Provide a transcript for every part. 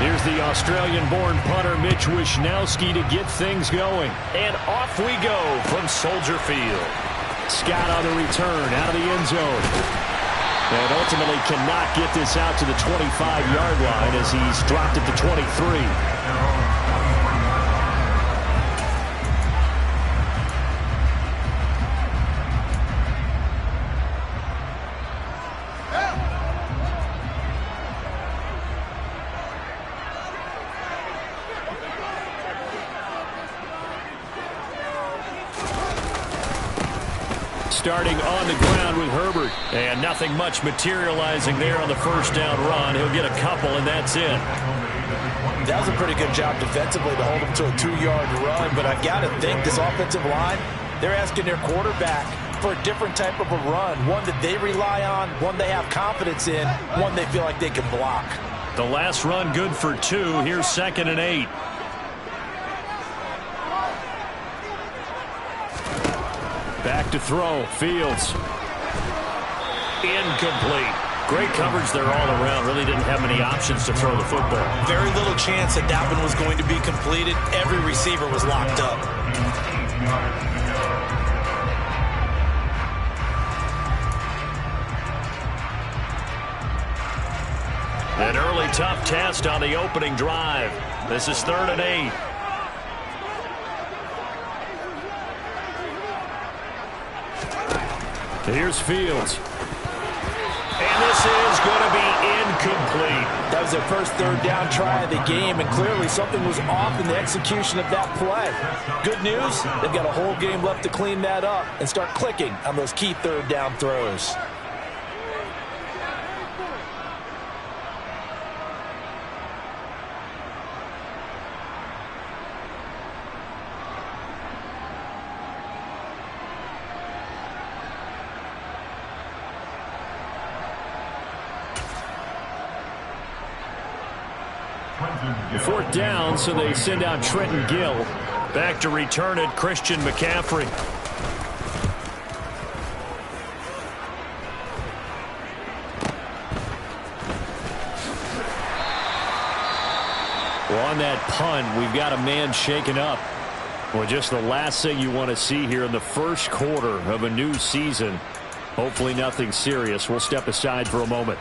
Here's the Australian-born punter Mitch Wishnowsky to get things going. And off we go from Soldier Field. Scott on the return out of the end zone. And ultimately cannot get this out to the 25-yard line as he's dropped it to 23. Starting on the ground with Herbert. And nothing much materializing there on the first down run. He'll get a couple, and that's it. That was a pretty good job defensively to hold him to a 2-yard run. But I've got to think this offensive line, they're asking their quarterback for a different type of a run. One that they rely on, one they have confidence in, one they feel like they can block. The last run good for 2. Here's 2nd and 8. Back to throw. Fields. Incomplete. Great coverage there all around. Really didn't have many options to throw the football. Very little chance that that one was going to be completed. Every receiver was locked up. An early tough test on the opening drive. This is 3rd and 8. Here's Fields. And this is going to be incomplete. That was their first 3rd down try of the game, and clearly something was off in the execution of that play. Good news, they've got a whole game left to clean that up and start clicking on those key 3rd down throws. Fourth down, so they send out Trenton Gill. Back to return it, Christian McCaffrey. Well, on that punt, we've got a man shaken up. Well, just the last thing you want to see here in the first quarter of a new season. Hopefully nothing serious. We'll step aside for a moment.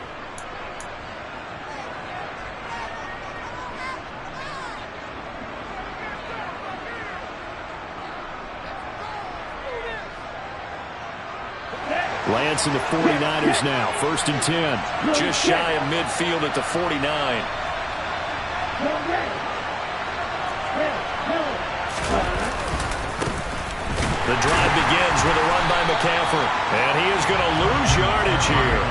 Lance and the 49ers now. 1st and 10. Just shy of midfield at the 49. The drive begins with a run by McCaffrey. And he is going to lose yardage here.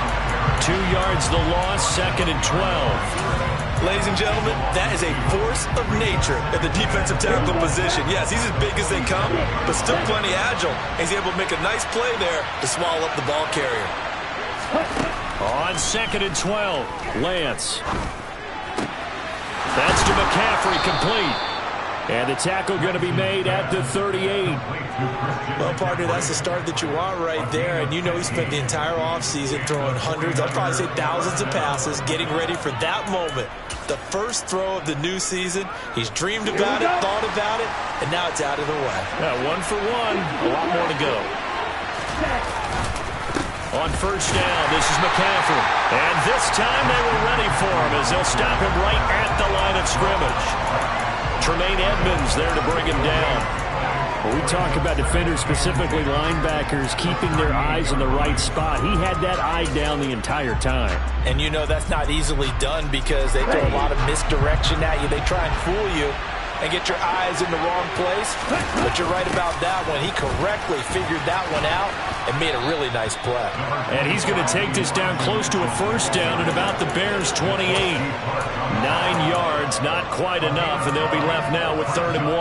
2 yards the loss, 2nd and 12. Ladies and gentlemen, that is a force of nature at the defensive tackle position. Yes, he's as big as they come, but still plenty agile. He's able to make a nice play there to swallow up the ball carrier. On 2nd and 12, Lance. That's to McCaffrey, complete. And the tackle going to be made at the 38. Well, partner, that's the start that you want right there. And you know he spent the entire offseason throwing hundreds, I'd probably say thousands of passes, getting ready for that moment. The first throw of the new season. He's dreamed about it, thought about it, and now it's out of the way. Yeah, 1 for 1. A lot more to go. On first down, this is McCaffrey. And this time they were ready for him as they'll stop him right at the line of scrimmage. Tremaine Edmonds there to bring him down. When we talk about defenders, specifically linebackers, keeping their eyes in the right spot, he had that eye down the entire time. And you know that's not easily done because they throw a lot of misdirection at you. They try and fool you and get your eyes in the wrong place. But you're right about that one. He correctly figured that one out and made a really nice play. And he's going to take this down close to a first down at about the Bears' 28. 9 yards, not quite enough, and they'll be left now with 3rd and 1.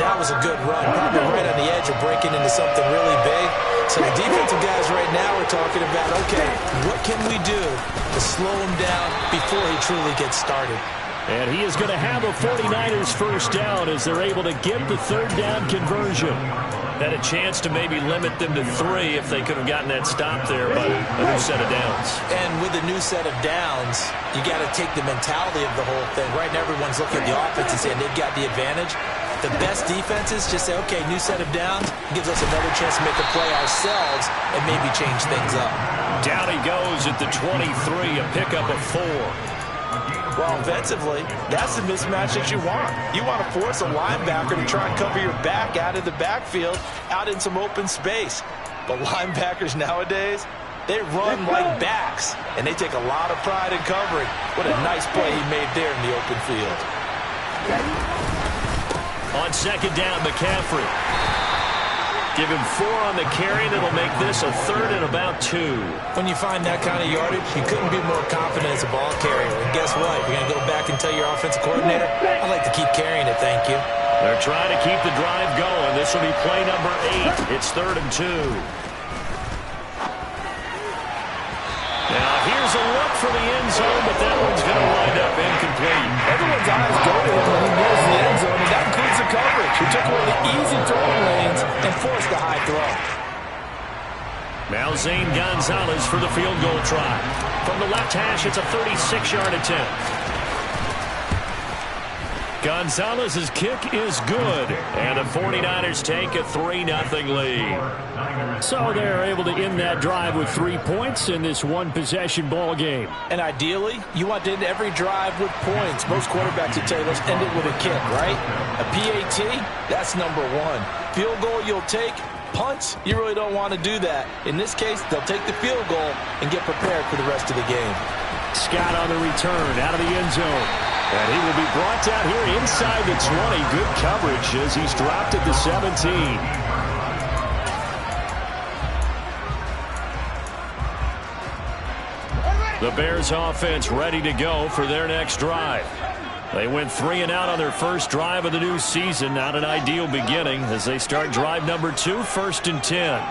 That was a good run, probably right on the edge of breaking into something really big. So the defensive guys right now are talking about, okay, what can we do to slow him down before he truly gets started? And he is going to have a 49ers first down as they're able to get the 3rd down conversion. Had a chance to maybe limit them to 3 if they could have gotten that stop there, but a new set of downs. And with a new set of downs, you got to take the mentality of the whole thing. Right now, everyone's looking at the offense and saying they've got the advantage. The best defenses just say, okay, new set of downs, gives us another chance to make a play ourselves and maybe change things up. Down he goes at the 23, a pickup of 4. Well, offensively, that's the mismatch that you want. You want to force a linebacker to try and cover your back out of the backfield, out in some open space. But linebackers nowadays, they run like backs, and they take a lot of pride in covering. What a nice play he made there in the open field. On second down, McCaffrey. Give him 4 on the carry, and it'll make this a 3rd and about 2. When you find that kind of yardage, you couldn't be more confident as a ball carrier. And guess what? You're going to go back and tell your offensive coordinator, I'd like to keep carrying it, thank you. They're trying to keep the drive going. This will be play number 8. It's 3rd and 2. Now, here's a look for the end zone, but that one's going to wind up incomplete. Everyone's eyes go to him when he nears the end zone, and that includes the coverage. He took away the easy throwing lanes and forced the high throw. Now Zane Gonzalez for the field goal try. From the left hash, it's a 36-yard attempt. Gonzalez's kick is good, and the 49ers take a 3-0 lead. So they're able to end that drive with 3 points in this one-possession ball game. And ideally, you want to end every drive with points. Most quarterbacks would tell you, let's end it with a kick, right? A PAT, that's number 1. Field goal you'll take. Punts, you really don't want to do that. In this case, they'll take the field goal and get prepared for the rest of the game. Scott on the return out of the end zone. And he will be brought down here inside the 20. Good coverage as he's dropped at the 17. The Bears offense ready to go for their next drive. They went 3 and out on their first drive of the new season. Not an ideal beginning as they start drive number 2, 1st and 10.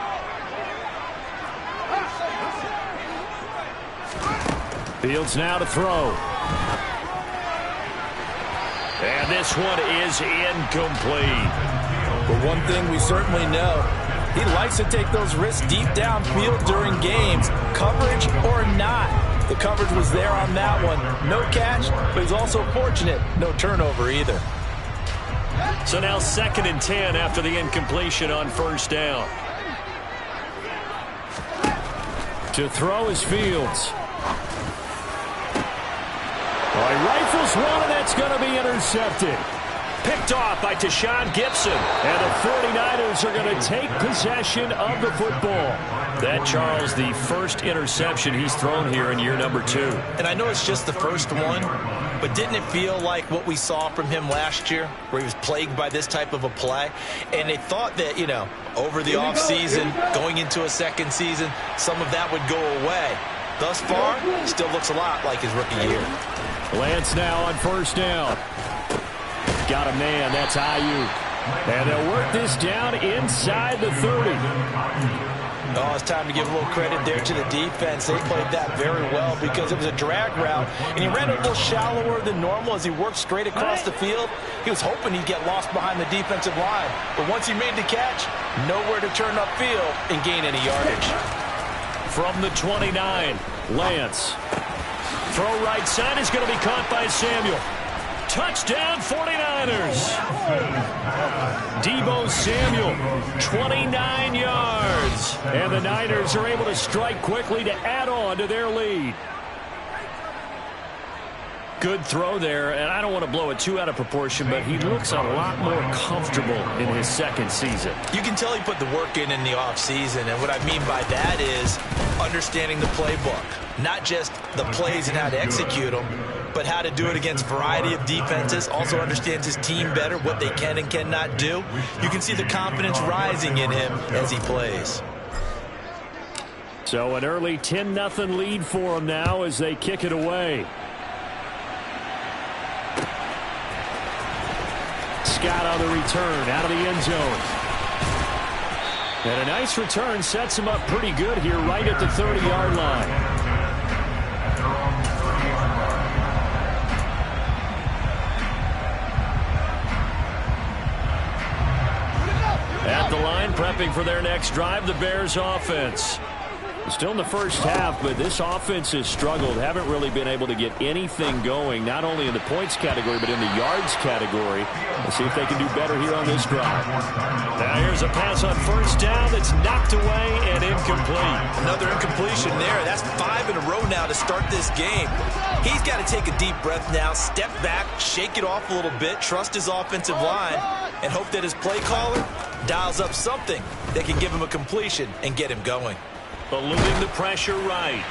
Fields now to throw. And this one is incomplete. But one thing we certainly know, he likes to take those risks deep downfield during games, coverage or not. The coverage was there on that one. No catch, but he's also fortunate. No turnover either. So now 2nd and 10 after the incompletion on 1st down. To throw is Fields. Well, he rifles one, and that's going to be intercepted. Picked off by Tashaun Gibson. And the 49ers are going to take possession of the football. That, Charles, the first interception he's thrown here in year number 2. And I know it's just the first one, but didn't it feel like what we saw from him last year, where he was plagued by this type of a play? And they thought that, you know, over the offseason, going into a second season, some of that would go away. Thus far, still looks a lot like his rookie year. Lance now on 1st down. Got a man, that's Ayuk. And they'll work this down inside the 30. Oh, it's time to give a little credit there to the defense. They played that very well because it was a drag route, and he ran a little shallower than normal as he worked straight across the field. He was hoping he'd get lost behind the defensive line, but once he made the catch, nowhere to turn upfield and gain any yardage. From the 29, Lance. Throw right side is going to be caught by Samuel. Touchdown 49ers. Deebo Samuel, 29 yards. And the Niners are able to strike quickly to add on to their lead. Good throw there, and I don't want to blow it too out of proportion, but he looks a lot more comfortable in his second season. You can tell he put the work in the offseason, and what I mean by that is understanding the playbook. Not just the plays and how to execute them, but how to do it against a variety of defenses. Also understands his team better, what they can and cannot do. You can see the confidence rising in him as he plays. So an early 10-0 lead for him now as they kick it away. Scott on the return out of the end zone. And a nice return sets him up pretty good here right at the 30-yard line. At the line And prepping for their next drive, the Bears offense. Still in the first half, but this offense has struggled. Haven't really been able to get anything going, not only in the points category, but in the yards category. Let's see if they can do better here on this drive. Now here's a pass on first down that's knocked away and incomplete. Another incompletion there. That's 5 in a row now to start this game. He's got to take a deep breath now, step back, shake it off a little bit, trust his offensive line, and hope that his play caller dials up something that can give him a completion and get him going. Eluding the pressure right.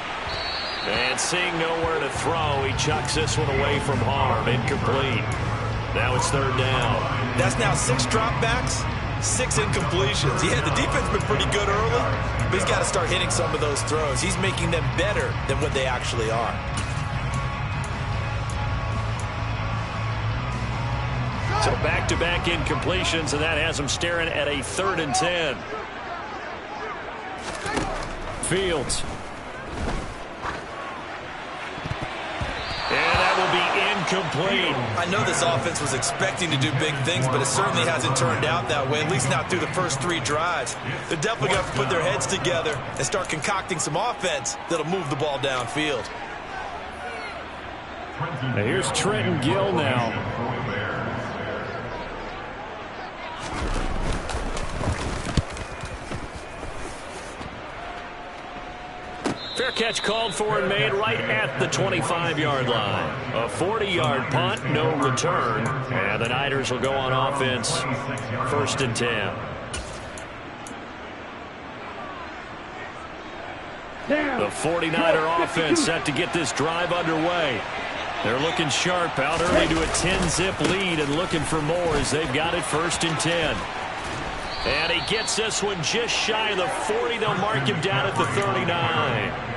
And seeing nowhere to throw, he chucks this one away from harm. Incomplete. Now it's third down. That's now 6 dropbacks, 6 incompletions. Yeah, the defense has been pretty good early, but he's got to start hitting some of those throws. He's making them better than what they actually are. So back-to-back incompletions, and that has him staring at a 3rd and 10. Fields. And that will be incomplete. I know this offense was expecting to do big things, but it certainly hasn't turned out that way, at least not through the first 3 drives. They're definitely going to put their heads together and start concocting some offense that'll move the ball downfield. Now here's Trenton Gill now. Fair catch called for and made right at the 25-yard line. A 40-yard punt, no return. And the Niners will go on offense, 1st and 10. The 49er offense set to get this drive underway. They're looking sharp, out early to a 10-zip lead and looking for more as they've got it 1st and 10. And he gets this one just shy of the 40. They'll mark him down at the 39.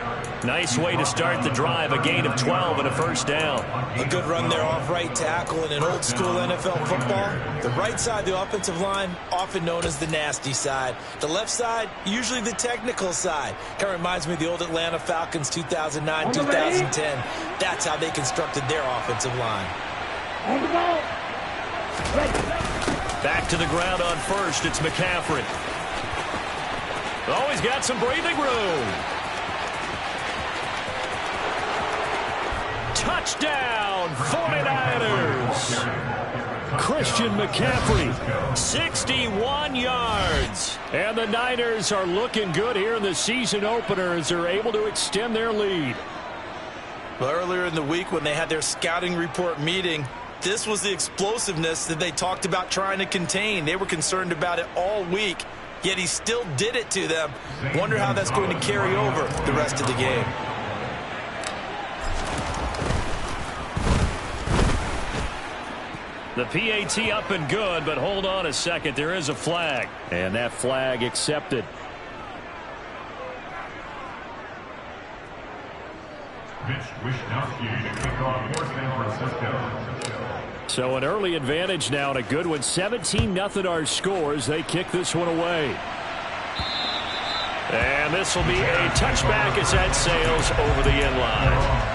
Nice way to start the drive, a gain of 12 and a 1st down. A good run there off right tackle in an old-school NFL football. The right side of the offensive line, often known as the nasty side. The left side, usually the technical side. Kind of reminds me of the old Atlanta Falcons 2009, 2010. That's how they constructed their offensive line. On the ball. Back to the ground on first. It's McCaffrey. Oh, he's got some breathing room. Touchdown, 49ers. Christian McCaffrey, 61 yards. And the Niners are looking good here in the season opener as they're able to extend their lead. Well, earlier in the week when they had their scouting report meeting, this was the explosiveness that they talked about trying to contain. They were concerned about it all week, yet he still did it to them. Wonder how that's going to carry over the rest of the game. The PAT up and good, but hold on a second. There is a flag. And that flag accepted. So an early advantage now and a good one. 17-0 our scores. They kick this one away. And this will be a touchback as that sails over the end line.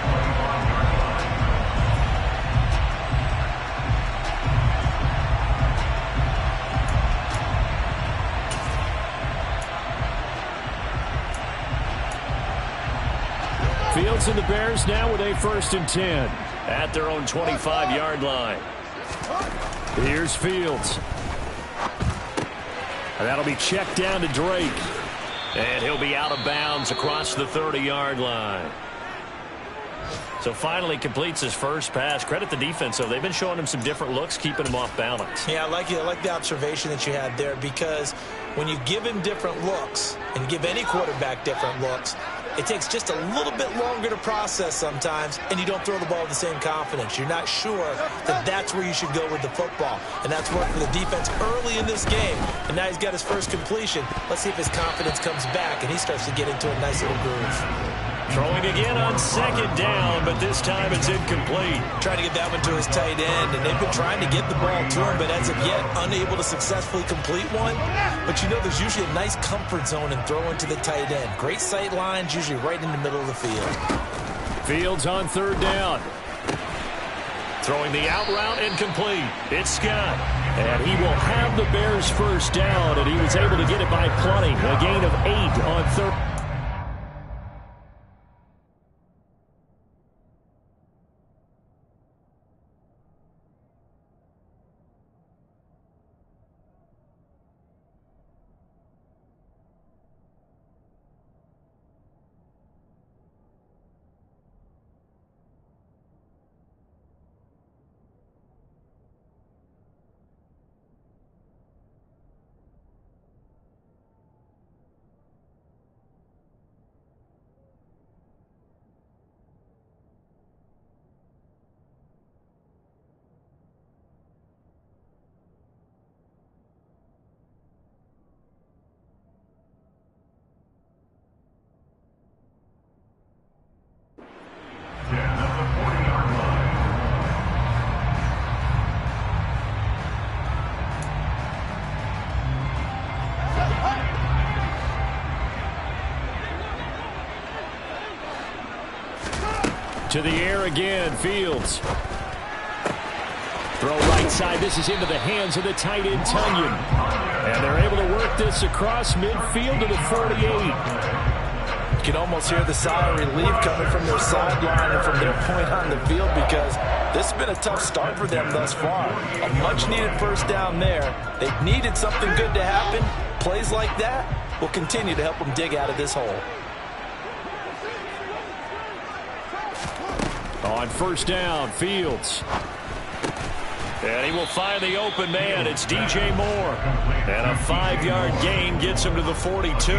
Fields and the Bears now with a 1st and 10 at their own 25-yard line. Here's Fields. And that'll be checked down to Drake. And he'll be out of bounds across the 30-yard line. So finally completes his first pass. Credit the defense, though. They've been showing him some different looks, keeping him off balance. Yeah, I like the observation that you had there, because when you give him different looks and you give any quarterback different looks, it takes just a little bit longer to process sometimes, and you don't throw the ball with the same confidence. You're not sure that that's where you should go with the football, and that's worked for the defense early in this game, and now he's got his first completion. Let's see if his confidence comes back and he starts to get into a nice little groove. Throwing again on 2nd down, but this time it's incomplete. Trying to get that one to his tight end, and they've been trying to get the ball to him, but as of yet, unable to successfully complete one. But you know there's usually a nice comfort zone in throwing to the tight end. Great sight lines, usually right in the middle of the field. Fields on 3rd down. Throwing the out route incomplete. It's Scott. And he will have the Bears first down, and he was able to get it by plenty. A gain of 8 on third. To the air again, Fields. Throw right side. This is into the hands of the tight end, Tunyon. And they're able to work this across midfield to the 48. You can almost hear the sigh of relief coming from their sideline and from their point on the field, because this has been a tough start for them thus far. A much-needed first down there. They've needed something good to happen. Plays like that will continue to help them dig out of this hole. On first down, Fields. And he will find the open man. It's DJ Moore. And a 5-yard gain gets him to the 42.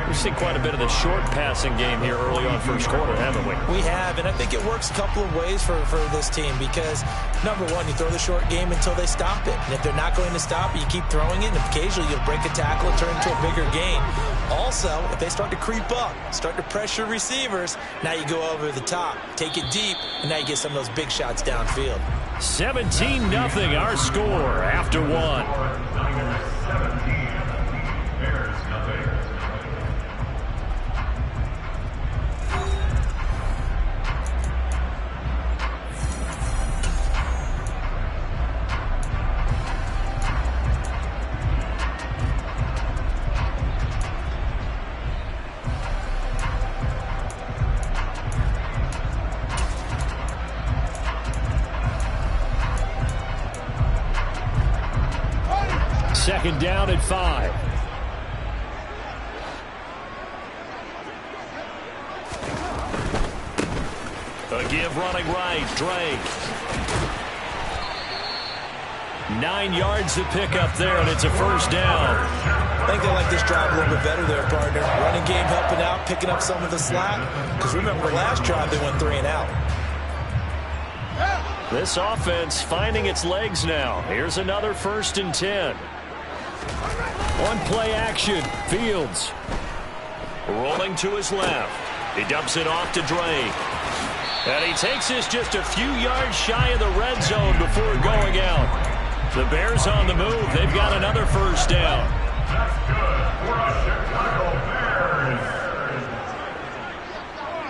We've seen quite a bit of the short passing game here early on first quarter, haven't we? We have, and I think it works a couple of ways for this team, because, number one, you throw the short game until they stop it. And if they're not going to stop it, you keep throwing it, and occasionally you'll break a tackle and turn it into a bigger gain. Also, if they start to creep up, start to pressure receivers, now you go over the top, take it deep, and now you get some of those big shots downfield. 17-0 our score after one. Second down at 5. A give running right, Drake. 9 yards to pick up there, and it's a first down. I think they like this drive a little bit better there, partner. Running game helping out, picking up some of the slack. Because remember, last drive they went 3 and out. This offense finding its legs now. Here's another 1st and 10. One play action. Fields rolling to his left. He dumps it off to Drake. And he takes this just a few yards shy of the red zone before going out. The Bears on the move. They've got another first down. That's good for a Chicago Bears.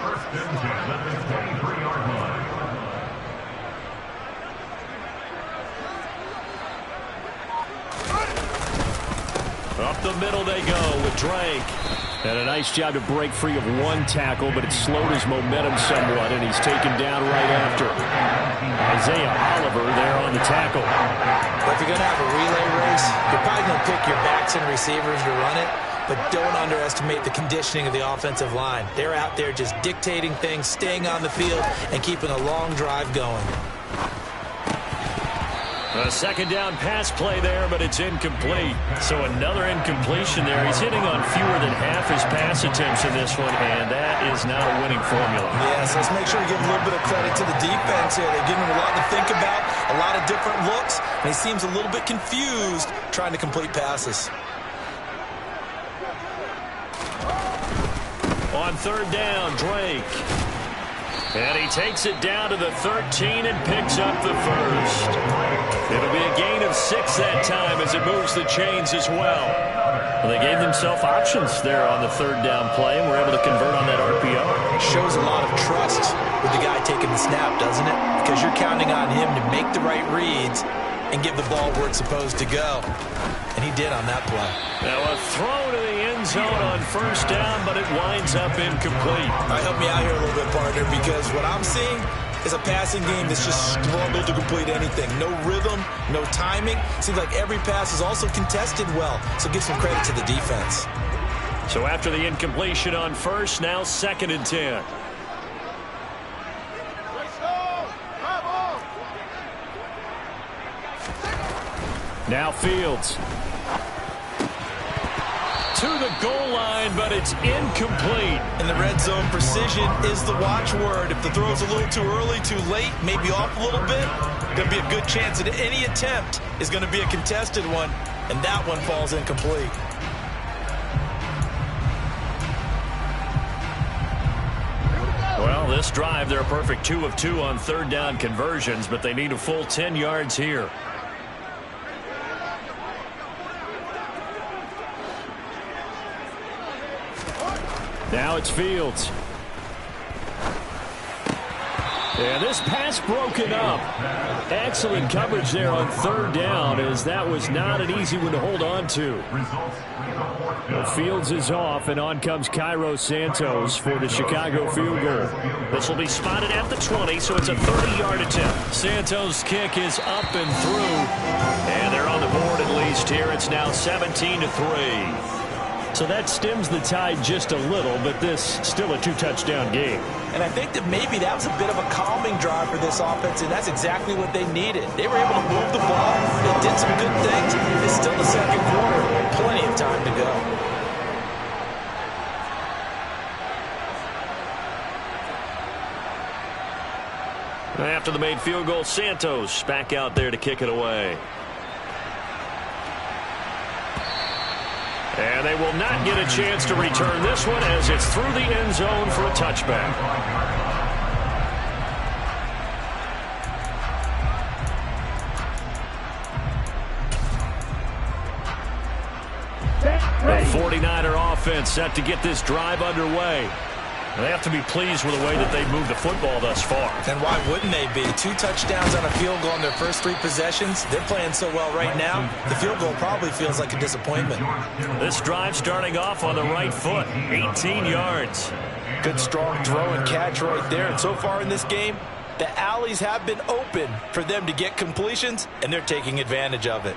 1st and 10 at the 23-yard line. Up the middle they go with Drake. And a nice job to break free of one tackle, but it slowed his momentum somewhat, and he's taken down right after. Isaiah Oliver there on the tackle. But if you're going to have a relay race, you're probably going to pick your backs and receivers to run it, but don't underestimate the conditioning of the offensive line. They're out there just dictating things, staying on the field, and keeping a long drive going. A second down pass play there, but it's incomplete. So another incompletion there. He's hitting on fewer than half his pass attempts in this one, and that is not a winning formula. Yes, let's make sure we give a little bit of credit to the defense here. They're giving him a lot to think about, a lot of different looks, and he seems a little bit confused trying to complete passes. On third down, Drake. And he takes it down to the 13 and picks up the first. It'll be a gain of 6 that time as it moves the chains as well. Well, they gave themselves options there on the third down play, and were able to convert on that RPO. Shows a lot of trust with the guy taking the snap, doesn't it? Because you're counting on him to make the right reads and give the ball where it's supposed to go. And he did on that play. Now a throw to the end zone on first down, but it winds up incomplete. All right, help me out here a little bit, partner, because what I'm seeing is a passing game that's just struggled to complete anything. No rhythm, no timing. Seems like every pass is also contested well, so give some credit to the defense. So after the incompletion on first, now 2nd and 10. Now Fields. To the goal line, but it's incomplete. In the red zone, precision is the watchword. If the throw's a little too early, too late, maybe off a little bit, there'll be a good chance that any attempt is going to be a contested one, and that one falls incomplete. Well, this drive, they're a perfect 2 of 2 on 3rd down conversions, but they need a full 10 yards here. Now it's Fields. And this pass broken up. Excellent coverage there on 3rd down, as that was not an easy one to hold on to. Well, Fields is off, and on comes Cairo Santos for the Chicago field goal. This will be spotted at the 20, so it's a 30-yard attempt. Santos' kick is up and through, and they're on the board at least here. It's now 17-3. So that stems the tide just a little, but this still a 2-touchdown game. And I think that maybe that was a bit of a calming drive for this offense, and that's exactly what they needed. They were able to move the ball. They did some good things. It's still the 2nd quarter. Plenty of time to go. After the made field goal, Santos back out there to kick it away. And they will not get a chance to return this one as it's through the end zone for a touchback. The 49er offense set to get this drive underway. They have to be pleased with the way that they've moved the football thus far. And why wouldn't they be? 2 touchdowns on a field goal in their first 3 possessions. They're playing so well right now, the field goal probably feels like a disappointment. This drive starting off on the right foot, 18 yards. Good strong throw and catch right there. And so far in this game, the alleys have been open for them to get completions, and they're taking advantage of it.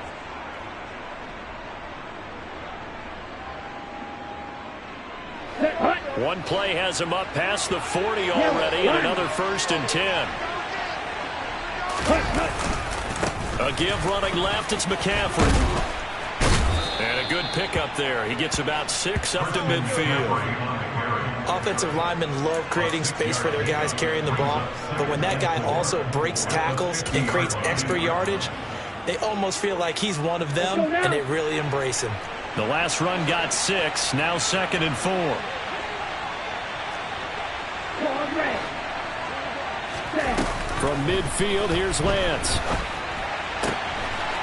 One play has him up past the 40 already, and another 1st and 10. A give running left, it's McCaffrey. And a good pickup there. He gets about 6 up to midfield. Offensive linemen love creating space for their guys carrying the ball, but when that guy also breaks tackles and creates extra yardage, they almost feel like he's one of them, and they really embrace him. The last run got 6, now 2nd and 4. From midfield, here's Lance.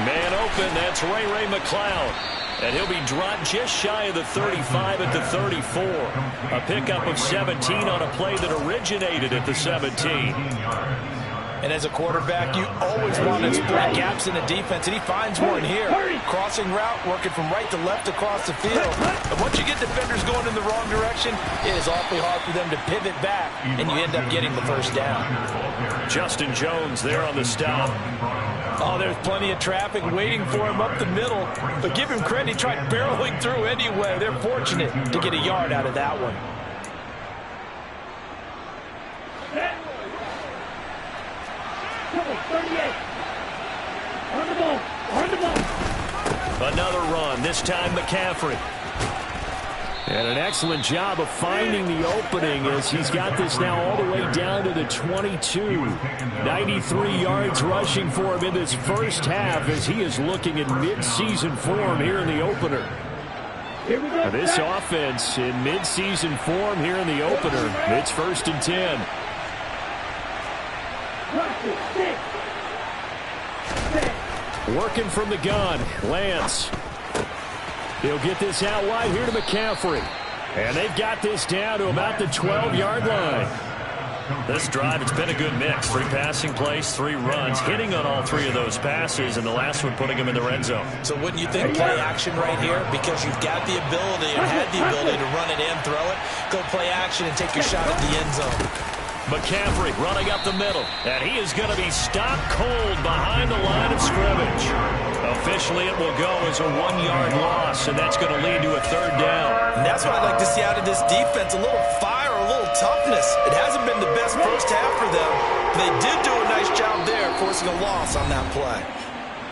Man open, that's Ray McCloud. And he'll be dropped just shy of the 35 at the 34. A pickup of 17 on a play that originated at the 17. And as a quarterback, you always want to exploit gaps in the defense, and he finds one here. Crossing route, working from right to left across the field. And once you get defenders going in the wrong direction, it is awfully hard for them to pivot back, and you end up getting the first down. Justin Jones there on the stop. Oh, there's plenty of traffic waiting for him up the middle. But give him credit, he tried barreling through anyway. They're fortunate to get a yard out of that one. Another run, this time McCaffrey. And an excellent job of finding the opening as he's got this now all the way down to the 22. 93 yards rushing for him in this first half as he is looking in mid-season form here in the opener. This offense in mid-season form here in the opener. It's 1st and 10. Working from the gun, Lance. He'll get this out wide here to McCaffrey. And they've got this down to about the 12-yard line. This drive, it's been a good mix. 3 passing plays, 3 runs, hitting on all 3 of those passes, and the last one putting him in the red zone. So wouldn't you think play action right here? Because you've got the ability and had the ability to run it in, throw it, go play action and take your shot at the end zone. McCaffrey running up the middle, and he is going to be stopped cold behind the line of scrimmage. Officially, it will go as a 1-yard loss, and that's going to lead to a 3rd down. And that's what I'd like to see out of this defense, a little fire, a little toughness. It hasn't been the best first half for them, but they did do a nice job there forcing a loss on that play.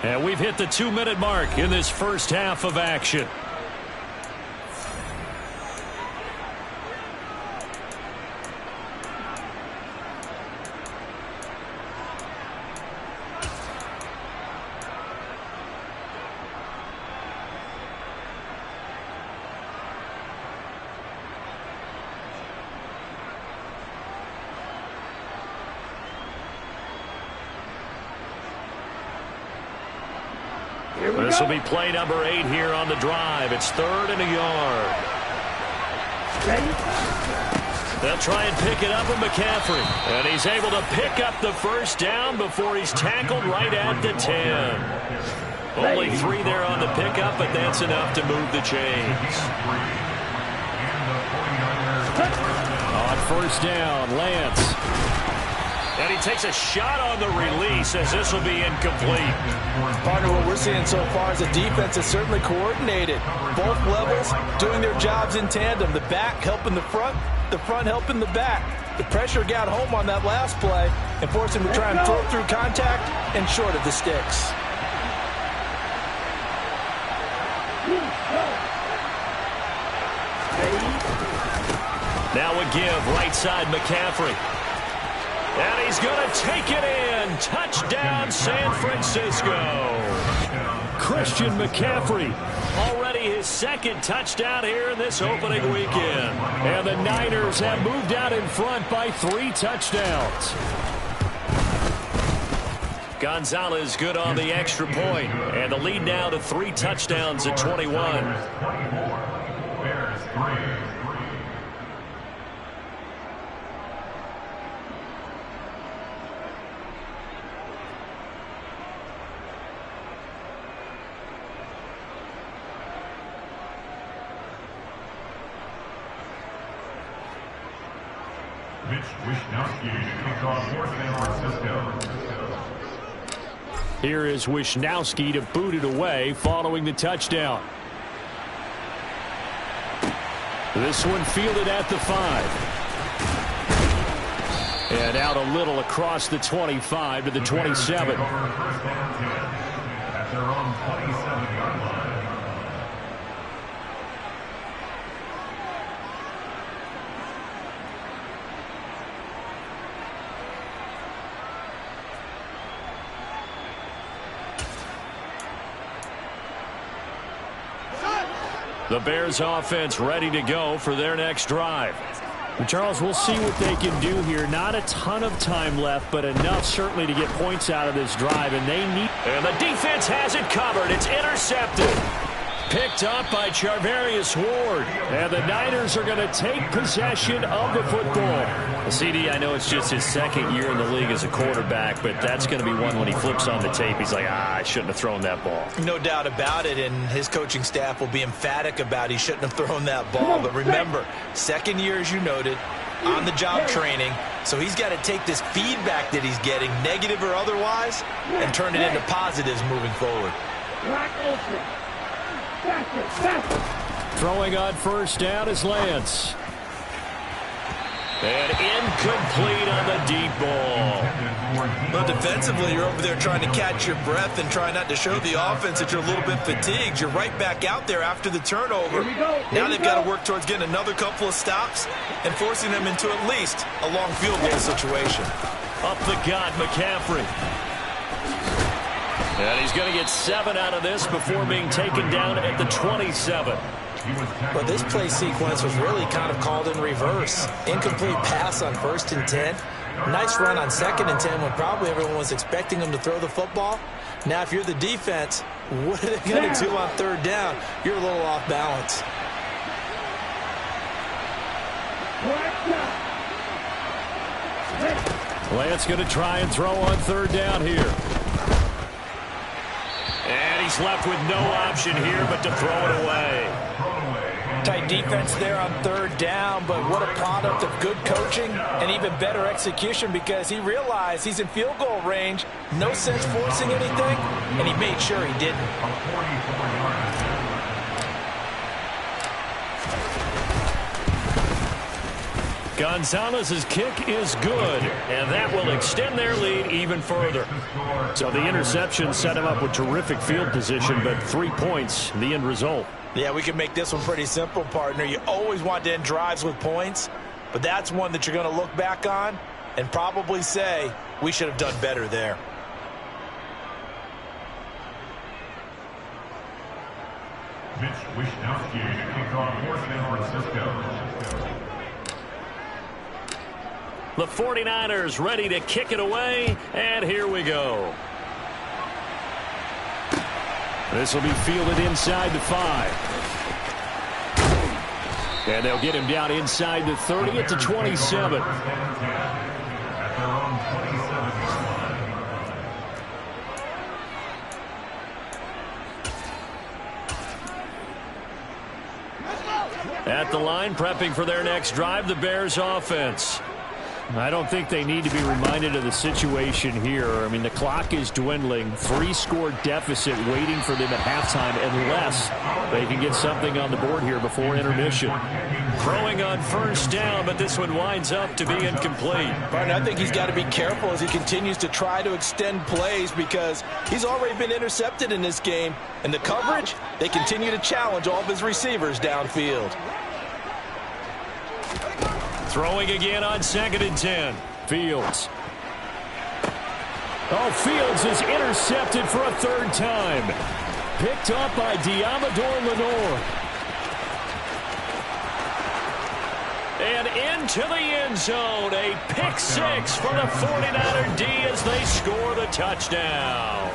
And we've hit the 2-minute mark in this first half of action. This will be play number 8 here on the drive. It's 3rd and a yard. They'll try and pick it up with McCaffrey. And he's able to pick up the first down before he's tackled right at the 10. Only 3 there on the pickup, but that's enough to move the chains. On first down, Lance. And he takes a shot on the release as this will be incomplete. Partner, what we're seeing so far is the defense is certainly coordinated. Both levels doing their jobs in tandem. The back helping the front helping the back. The pressure got home on that last play and forced him to try and throw through contact and short of the sticks. Now a give, right side McCaffrey. And he's going to take it in. Touchdown, San Francisco. Christian McCaffrey, already his 2nd touchdown here in this opening weekend. And the Niners have moved out in front by 3 touchdowns. Gonzalez good on the extra point. And the lead now to 3 touchdowns at 21. Bears 3. Mitch Wishnowsky to kick off for San Francisco. Here is Wishnowsky to boot it away following the touchdown. This one fielded at the 5. And out a little across the 25 to the 27. At their own 27-yard line. The Bears offense ready to go for their next drive. And Charles, we'll see what they can do here. Not a ton of time left, but enough certainly to get points out of this drive. And they need. And the defense has it covered. It's intercepted. Picked up by Charvarius Ward. And the Niners are going to take possession of the football. CD, I know it's just his 2nd year in the league as a quarterback, but that's going to be one when he flips on the tape. He's like, I shouldn't have thrown that ball. No doubt about it, and his coaching staff will be emphatic about he shouldn't have thrown that ball. But remember, 2nd year, as you noted, on-the-job training, so he's got to take this feedback that he's getting, negative or otherwise, and turn it into positives moving forward. Throwing on first down is Lance. And incomplete on the deep ball. Well, defensively, you're over there trying to catch your breath and try not to show the offense that you're a little bit fatigued. You're right back out there after the turnover. Now they've got to work towards getting another couple of stops and forcing them into at least a long field goal situation. Up the gut, McCaffrey. And he's going to get 7 out of this before being taken down at the 27. But this play sequence was really kind of called in reverse. Incomplete pass on 1st and 10. Nice run on 2nd and 10 when probably everyone was expecting him to throw the football. Now, if you're the defense, what are they going to do on 3rd down? You're a little off balance. Lance going to try and throw on third down here. And he's left with no option here but to throw it away. Tight defense there on third down, but what a product of good coaching and even better execution, because he realized he's in field goal range. No sense forcing anything, and he made sure he didn't. Gonzalez's kick is good, and that will extend their lead even further. So the interception set him up with terrific field position, but 3 points, the end result. Yeah, we can make this one pretty simple, partner. You always want to end drives with points, but that's one that you're going to look back on and probably say, we should have done better there. Mitch Wishnowsky to kick off for San Francisco. The 49ers ready to kick it away, and here we go. This will be fielded inside the 5. And they'll get him down inside the 30 at the 27. At the line, prepping for their next drive, the Bears offense. I don't think they need to be reminded of the situation here. I mean, the clock is dwindling. 3-score deficit waiting for them at halftime unless they can get something on the board here before intermission. Throwing on first down, but this one winds up to be incomplete. Martin, I think he's got to be careful as he continues to try to extend plays, because he's already been intercepted in this game. And the coverage, they continue to challenge all of his receivers downfield. Throwing again on 2nd and 10. Fields. Oh, Fields is intercepted for a 3rd time. Picked up by Diamador Lenore. And into the end zone. A pick 6 for the 49er D as they score the touchdown.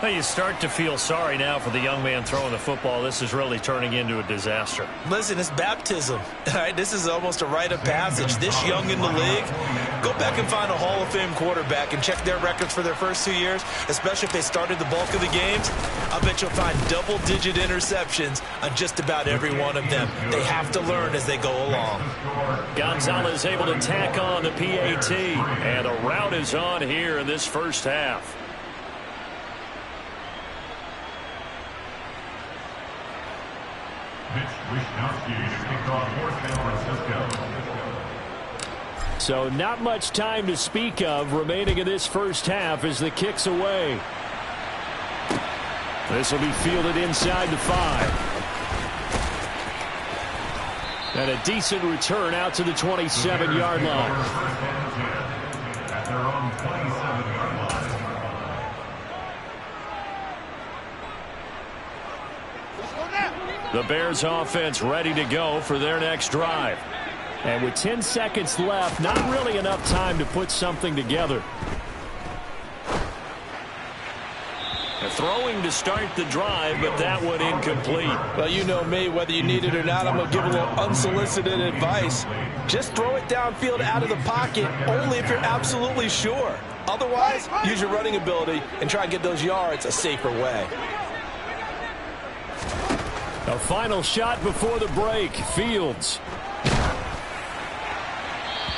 Well, you start to feel sorry now for the young man throwing the football. This is really turning into a disaster. Listen, it's baptism. All right, this is almost a rite of passage. This young in the league, go back and find a Hall of Fame quarterback and check their records for their first 2 years, especially if they started the bulk of the games. I bet you'll find double-digit interceptions on just about every one of them. They have to learn as they go along. Gonzalez able to tack on the PAT, and a rout is on here in this first half. Mitch Wishnowsky to kick off for San Francisco. So not much time to speak of remaining in this first half as the kick's away. This will be fielded inside the 5. And a decent return out to the 27-yard line. At their own 27-yard line. The Bears offense ready to go for their next drive. And with 10 seconds left, not really enough time to put something together. Throwing to start the drive, but that one incomplete. Well, you know me, whether you need it or not, I'm going to give a little unsolicited advice. Just throw it downfield out of the pocket, only if you're absolutely sure. Otherwise, use your running ability and try and get those yards a safer way. A final shot before the break. Fields.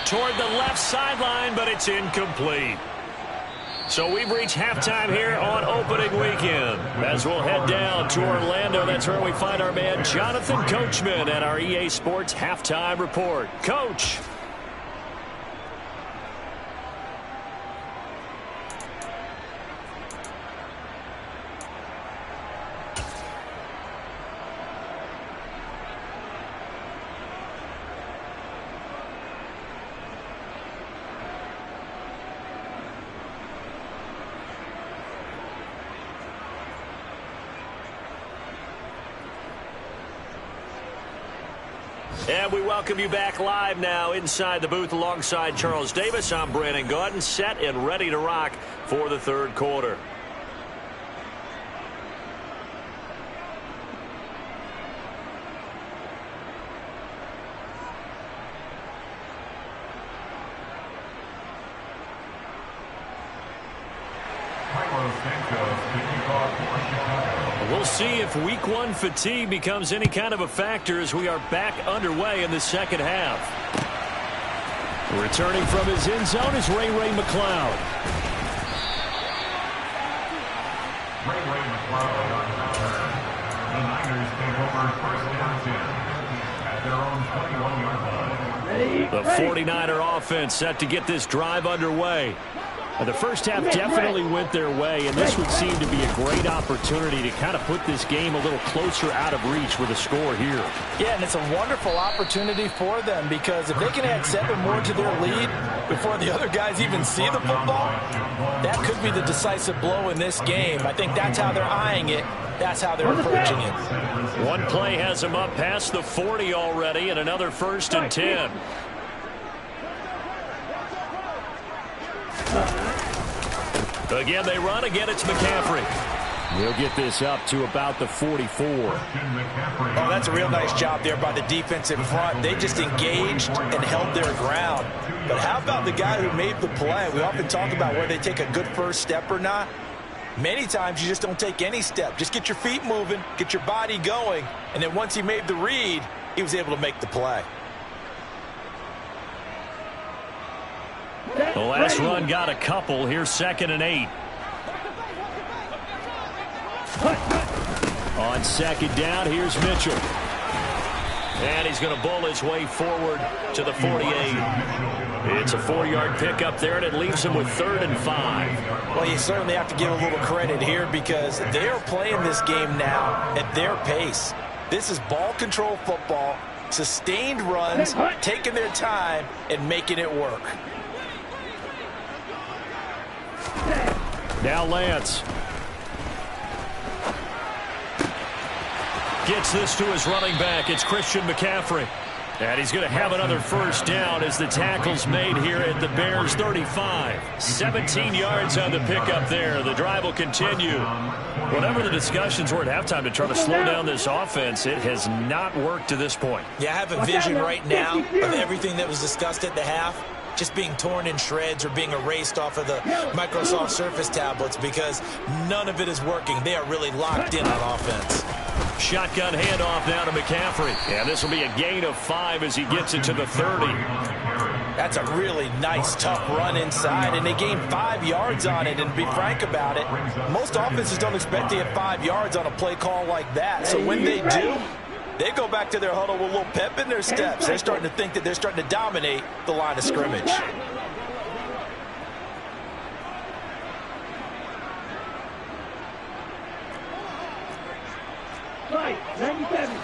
Toward the left sideline, but it's incomplete. So we've reached halftime here on opening weekend. As we'll head down to Orlando, that's where we find our man Jonathan Coachman at our EA Sports Halftime Report. Coach. And we welcome you back live now inside the booth alongside Charles Davis. I'm Brandon Gaudin, set and ready to rock for the third quarter. We'll see if week one fatigue becomes any kind of a factor as we are back underway in the second half. Returning from his end zone is Ray McCloud. Ray McCloud on the return. The Niners take over first and 10 at their own 21-yard line. The 49er offense set to get this drive underway. The first half definitely went their way, and this would seem to be a great opportunity to kind of put this game a little closer out of reach with a score here. Yeah, and it's a wonderful opportunity for them because if they can add 7 more to their lead before the other guys even see the football, that could be the decisive blow in this game. I think that's how they're eyeing it. That's how they're approaching it. One play has them up past the 40 already, and another 1st and 10. Again, they run. Again, it's McCaffrey. He'll get this up to about the 44. Oh, that's a real nice job there by the defensive front. They just engaged and held their ground. But how about the guy who made the play? We often talk about whether they take a good first step or not. Many times you just don't take any step. Just get your feet moving, get your body going, and then once he made the read, he was able to make the play. The last run got a couple. Here's 2nd and 8. On 2nd down, here's Mitchell. And he's going to bowl his way forward to the 48. It's a 4-yard pickup there, and it leaves him with 3rd and 5. Well, you certainly have to give a little credit here because they are playing this game now at their pace. This is ball control football, sustained runs, taking their time, and making it work. Now Lance. Gets this to his running back. It's Christian McCaffrey. And he's going to have another 1st down as the tackle's made here at the Bears 35. 17 yards on the pickup there. The drive will continue. Whatever the discussions were at halftime to try to slow down this offense, it has not worked to this point. Yeah, I have a vision right now of everything that was discussed at the half just being torn in shreds or being erased off of the Microsoft Surface tablets because none of it is working. They are really locked in on offense. Shotgun handoff now to McCaffrey. And this will be a gain of 5 as he gets it to the 30. That's a really nice, tough run inside, and they gained 5 yards on it. And to be frank about it, most offenses don't expect to get 5 yards on a play call like that. So when they do, they go back to their huddle with a little pep in their steps. They're starting to think that they're starting to dominate the line of scrimmage. Right, 97.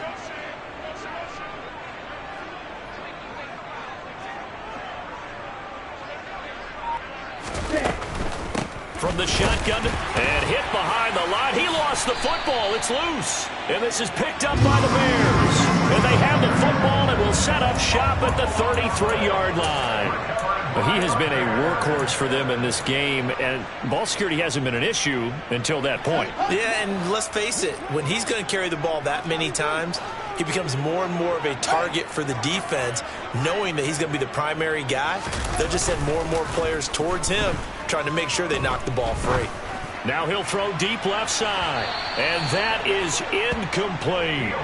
From the shotgun and hit behind the line. He lost the football. It's loose. And this is picked up by the Bears. And they have the football and will set up shop at the 33-yard line. But he has been a workhorse for them in this game, and ball security hasn't been an issue until that point. Yeah, and let's face it, when he's going to carry the ball that many times, he becomes more and more of a target for the defense, knowing that he's going to be the primary guy. They'll just send more and more players towards him, trying to make sure they knock the ball free. Now he'll throw deep left side, and that is incomplete.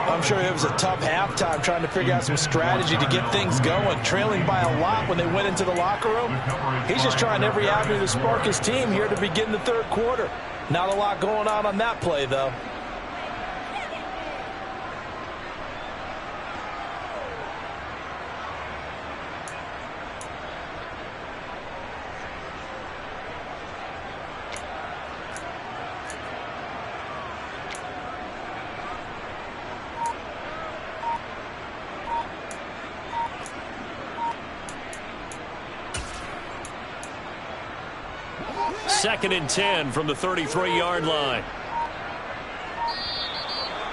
I'm sure it was a tough halftime trying to figure out some strategy to get things going, trailing by a lot when they went into the locker room. He's just trying every avenue to spark his team here to begin the 3rd quarter. Not a lot going on that play, though. Second and 10 from the 33-yard line.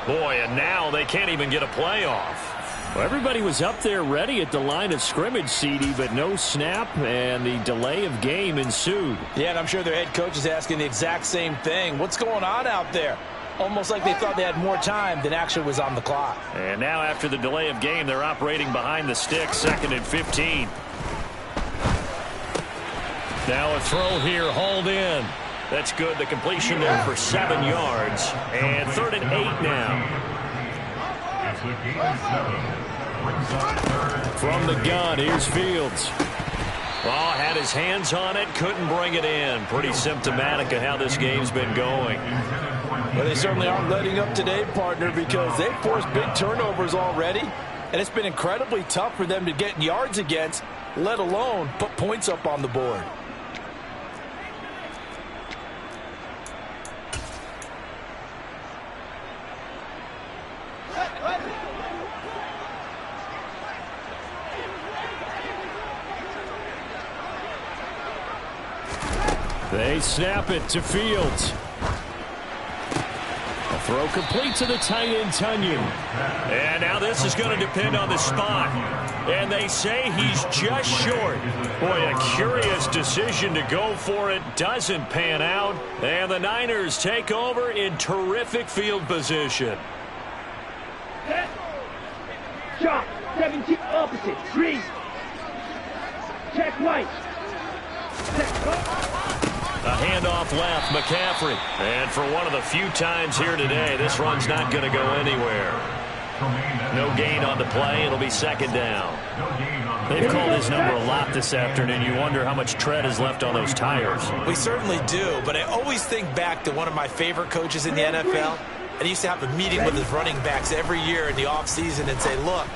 Boy, and now they can't even get a play off. Well, everybody was up there ready at the line of scrimmage, CD, but no snap, and the delay of game ensued. Yeah, and I'm sure their head coach is asking the exact same thing. What's going on out there? Almost like they thought they had more time than actually was on the clock. And now after the delay of game, they're operating behind the stick, 2nd and 15. Now a throw here, hauled in. That's good. The completion there for 7 yards. And 3rd and 8 now. It's the game 7. Ringside third. From the gun, here's Fields. Oh, had his hands on it, couldn't bring it in. Pretty symptomatic of how this game's been going. Well, they certainly aren't letting up today, partner, because they've forced big turnovers already, and it's been incredibly tough for them to get yards against, let alone put points up on the board. They snap it to Fields. A throw complete to the tight end, Tunyon. And now this is going to depend on the spot. And they say he's just short. Boy, a curious decision to go for it. Doesn't pan out. And the Niners take over in terrific field position. Set. Shot. 17 opposite. Green. Check right. A handoff left, McCaffrey. And for one of the few times here today, this run's not going to go anywhere. No gain on the play. It'll be 2nd down. They've called his number a lot this afternoon. You wonder how much tread is left on those tires. We certainly do, but I always think back to one of my favorite coaches in the NFL. And he used to have a meeting with his running backs every year in the offseason and say, look,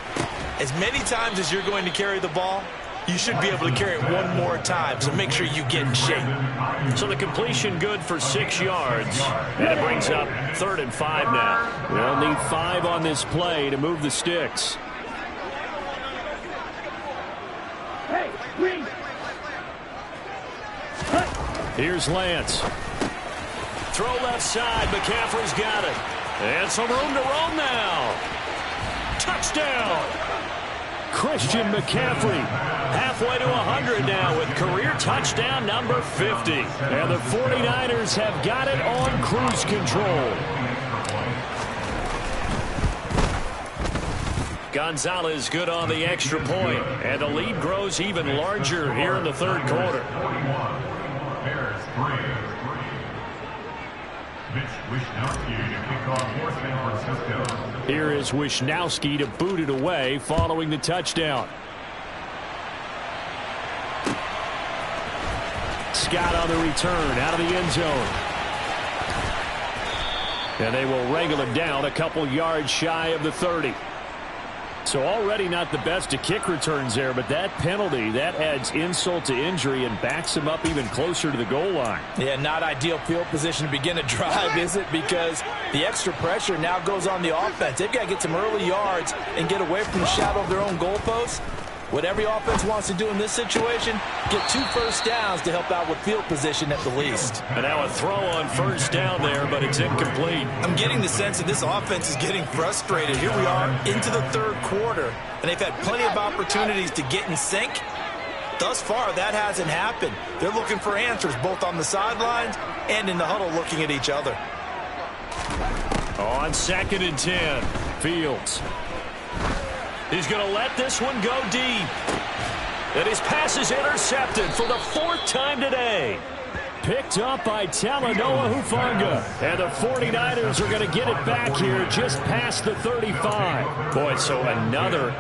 as many times as you're going to carry the ball, you should be able to carry it one more time, so make sure you get in shape. So the completion good for 6 yards, and it brings up 3rd and 5 now. They'll need 5 on this play to move the sticks. Hey, green. Here's Lance. Throw left side. McCaffrey's got it. And some room to roam now. Touchdown. Christian McCaffrey halfway to 100 now with career touchdown number 50. And the 49ers have got it on cruise control. Gonzalez good on the extra point. And the lead grows even larger here in the 3rd quarter. Bears 3. Mitch Wishnowsky to kick off for San Francisco. Here is Wishnowsky to boot it away following the touchdown. Scott on the return out of the end zone. And they will wrangle it down a couple yards shy of the 30. So already not the best to kick returns there, but that penalty, that adds insult to injury and backs him up even closer to the goal line. Yeah, not ideal field position to begin a drive, is it? Because the extra pressure now goes on the offense. They've got to get some early yards and get away from the shadow of their own goalposts. What every offense wants to do in this situation, get 2 first downs to help out with field position at the least. And now a throw on 1st down there, but it's incomplete. I'm getting the sense that this offense is getting frustrated. Here we are into the 3rd quarter, and they've had plenty of opportunities to get in sync. Thus far, that hasn't happened. They're looking for answers both on the sidelines and in the huddle looking at each other. On 2nd and 10, Fields. He's going to let this one go deep. And his pass is intercepted for the 4th time today. Picked up by Talanoa Hufanga. And the 49ers are going to get it back here just past the 35. Boy, so another...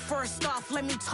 First off, let me talk.